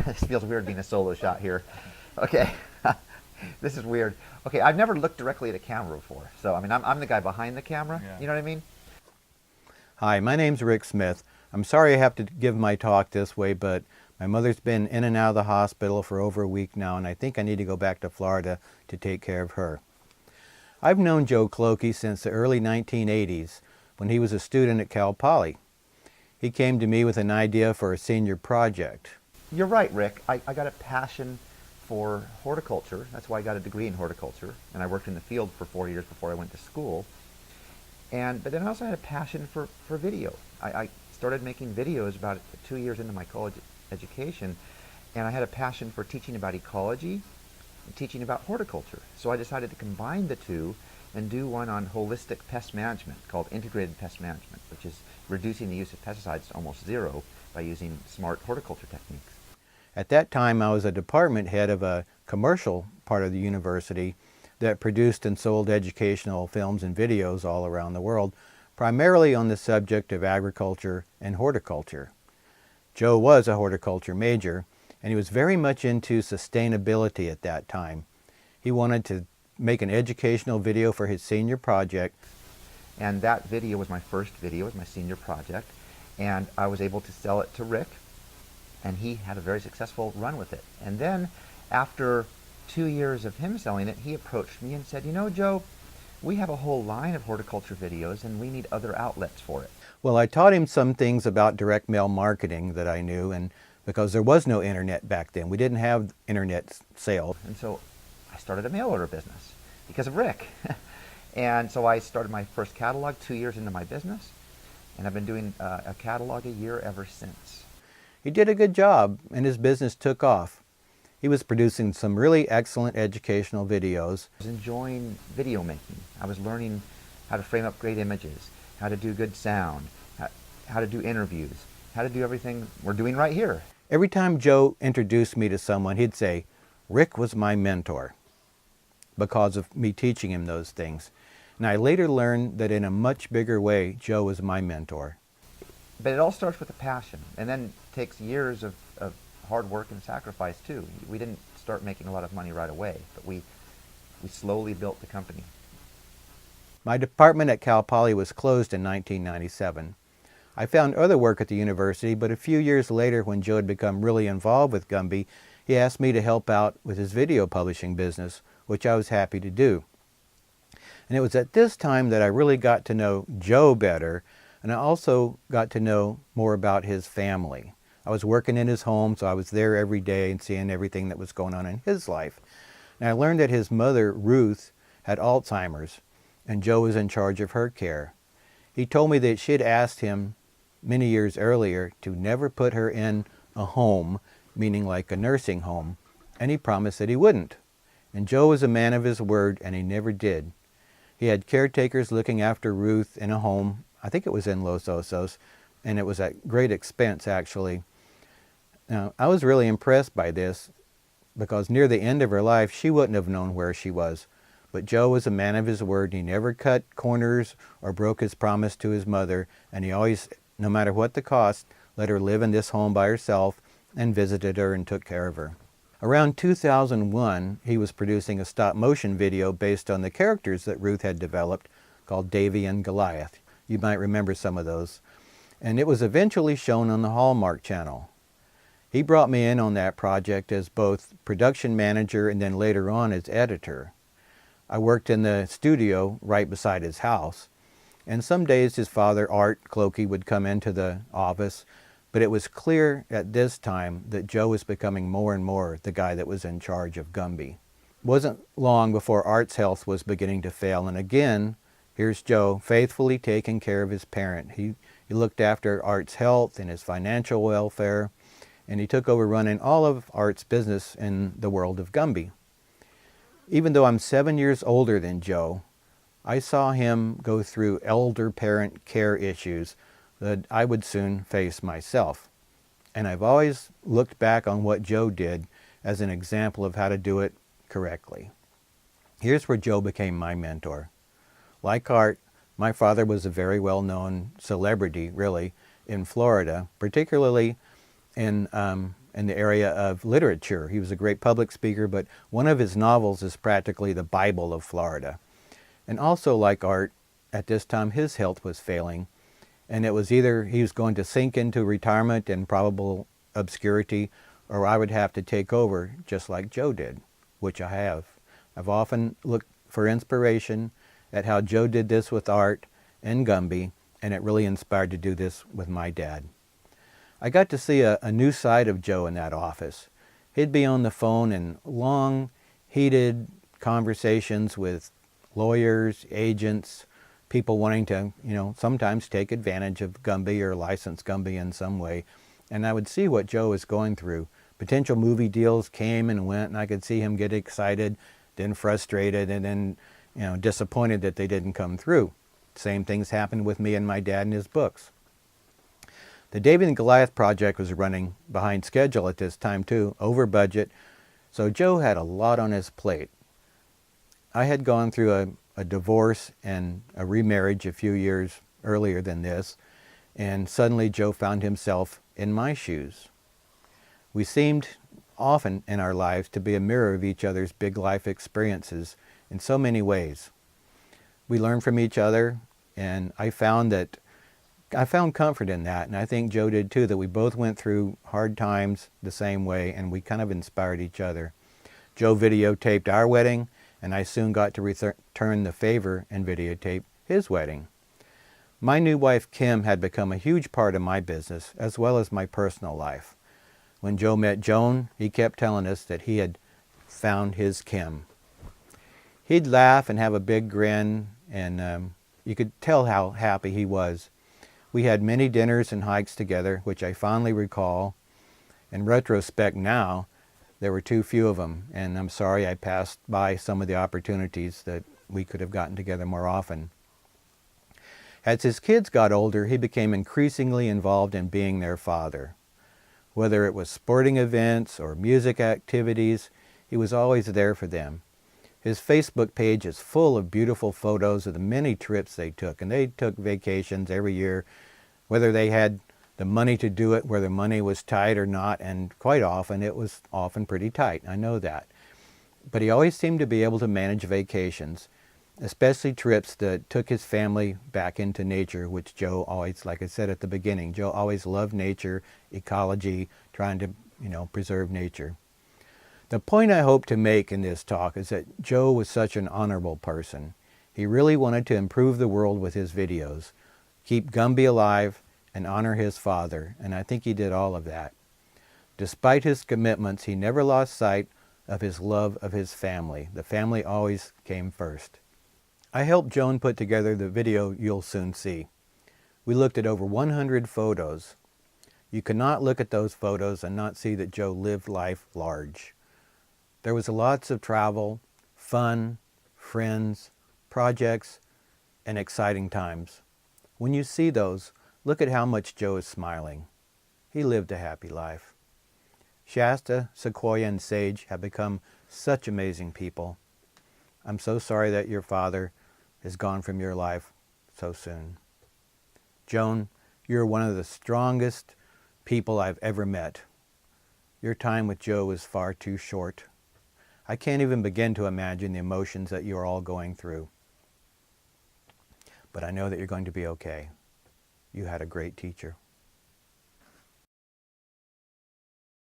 This feels weird being a solo shot here. Okay, this is weird. Okay, I've never looked directly at a camera before. So, I mean, I'm the guy behind the camera. Yeah. You know what I mean? Hi, my name's Rick Smith. I'm sorry I have to give my talk this way, but my mother's been in and out of the hospital for over a week now, and I think I need to go back to Florida to take care of her. I've known Joe Clokey since the early 1980s, when he was a student at Cal Poly. He came to me with an idea for a senior project. You're right, Rick. I got a passion for horticulture. That's why I got a degree in horticulture, and I worked in the field for 4 years before I went to school. But then I also had a passion for video. I started making videos about 2 years into my college education, and I had a passion for teaching about ecology and teaching about horticulture. So I decided to combine the two and do one on holistic pest management called integrated pest management, which is reducing the use of pesticides to almost zero by using smart horticulture techniques. At that time, I was a department head of a commercial part of the university that produced and sold educational films and videos all around the world, primarily on the subject of agriculture and horticulture. Joe was a horticulture major, and he was very much into sustainability at that time. He wanted to make an educational video for his senior project. And that video was my first video, it was my senior project, and I was able to sell it to Rick, and he had a very successful run with it. And then, after 2 years of him selling it, he approached me and said, you know, Joe, we have a whole line of horticulture videos and we need other outlets for it. Well, I taught him some things about direct mail marketing that I knew, and because there was no internet back then. We didn't have internet sales. And so I started a mail order business because of Rick. And so I started my first catalog 2 years into my business, and I've been doing a catalog a year ever since. He did a good job, and his business took off. He was producing some really excellent educational videos. I was enjoying video making. I was learning how to frame up great images, how to do good sound, how to do interviews, how to do everything we're doing right here. Every time Joe introduced me to someone, he'd say, Rick was my mentor, because of me teaching him those things. And I later learned that in a much bigger way, Joe was my mentor. But it all starts with a passion, and then takes years of hard work and sacrifice too. We didn't start making a lot of money right away, but we slowly built the company. My department at Cal Poly was closed in 1997. I found other work at the university, but a few years later, when Joe had become really involved with Gumby, he asked me to help out with his video publishing business, which I was happy to do. And it was at this time that I really got to know Joe better, and I also got to know more about his family. I was working in his home, so I was there every day and seeing everything that was going on in his life. And I learned that his mother, Ruth, had Alzheimer's, and Joe was in charge of her care. He told me that she had asked him many years earlier to never put her in a home, meaning like a nursing home, and he promised that he wouldn't. And Joe was a man of his word, and he never did. He had caretakers looking after Ruth in a home. I think it was in Los Osos, and it was at great expense, actually. Now, I was really impressed by this, because near the end of her life, she wouldn't have known where she was. But Joe was a man of his word. He never cut corners or broke his promise to his mother, and he always, no matter what the cost, let her live in this home by herself and visited her and took care of her. Around 2001, he was producing a stop-motion video based on the characters that Ruth had developed called Davy and Goliath. You might remember some of those. And it was eventually shown on the Hallmark Channel. He brought me in on that project as both production manager and then later on as editor. I worked in the studio right beside his house, and some days his father, Art Clokey, would come into the office, but it was clear at this time that Joe was becoming more and more the guy that was in charge of Gumby. It wasn't long before Art's health was beginning to fail, and again, here's Joe faithfully taking care of his parent. He looked after Art's health and his financial welfare, and he took over running all of Art's business in the world of Gumby. Even though I'm 7 years older than Joe, I saw him go through elder parent care issues that I would soon face myself. And I've always looked back on what Joe did as an example of how to do it correctly. Here's where Joe became my mentor. Like Art, my father was a very well-known celebrity, really, in Florida, particularly in in the area of literature. He was a great public speaker, but one of his novels is practically the Bible of Florida. And also, like Art, at this time his health was failing, and it was either he was going to sink into retirement and probable obscurity, or I would have to take over just like Joe did, which I have. I've often looked for inspiration at how Joe did this with Art and Gumby, and it really inspired to do this with my dad. I got to see a new side of Joe in that office. He'd be on the phone in long, heated conversations with lawyers, agents, people wanting to, sometimes take advantage of Gumby or license Gumby in some way. And I would see what Joe was going through. Potential movie deals came and went, and I could see him get excited, then frustrated, and then disappointed that they didn't come through. Same things happened with me and my dad in his books. The David and Goliath project was running behind schedule at this time too, over budget, so Joe had a lot on his plate. I had gone through a divorce and a remarriage a few years earlier than this, and suddenly Joe found himself in my shoes. We seemed often in our lives to be a mirror of each other's big life experiences in so many ways. We learned from each other, and I found comfort in that, and I think Joe did too, that we both went through hard times the same way, and we kind of inspired each other. Joe videotaped our wedding, and I soon got to return the favor and videotape his wedding. My new wife, Kim, had become a huge part of my business, as well as my personal life. When Joe met Joan, he kept telling us that he had found his Kim. He'd laugh and have a big grin, and you could tell how happy he was. We had many dinners and hikes together, which I fondly recall. In retrospect now, there were too few of them, and I'm sorry I passed by some of the opportunities that we could have gotten together more often. As his kids got older, he became increasingly involved in being their father. Whether it was sporting events or music activities, he was always there for them. His Facebook page is full of beautiful photos of the many trips they took, and they took vacations every year, whether they had the money to do it, whether money was tight or not, and quite often it was often pretty tight, I know that. But he always seemed to be able to manage vacations, especially trips that took his family back into nature, which Joe always, like I said at the beginning, Joe always loved nature, ecology, trying to, preserve nature. The point I hope to make in this talk is that Joe was such an honorable person. He really wanted to improve the world with his videos, keep Gumby alive, and honor his father, and I think he did all of that. Despite his commitments, he never lost sight of his love of his family. The family always came first. I helped Joan put together the video you'll soon see. We looked at over 100 photos. You cannot look at those photos and not see that Joe lived life large. There was lots of travel, fun, friends, projects, and exciting times. When you see those, look at how much Joe is smiling. He lived a happy life. Shasta, Sequoia, and Sage have become such amazing people. I'm so sorry that your father is gone from your life so soon. Joan, you're one of the strongest people I've ever met. Your time with Joe was far too short. I can't even begin to imagine the emotions that you're all going through. But I know that you're going to be okay. You had a great teacher.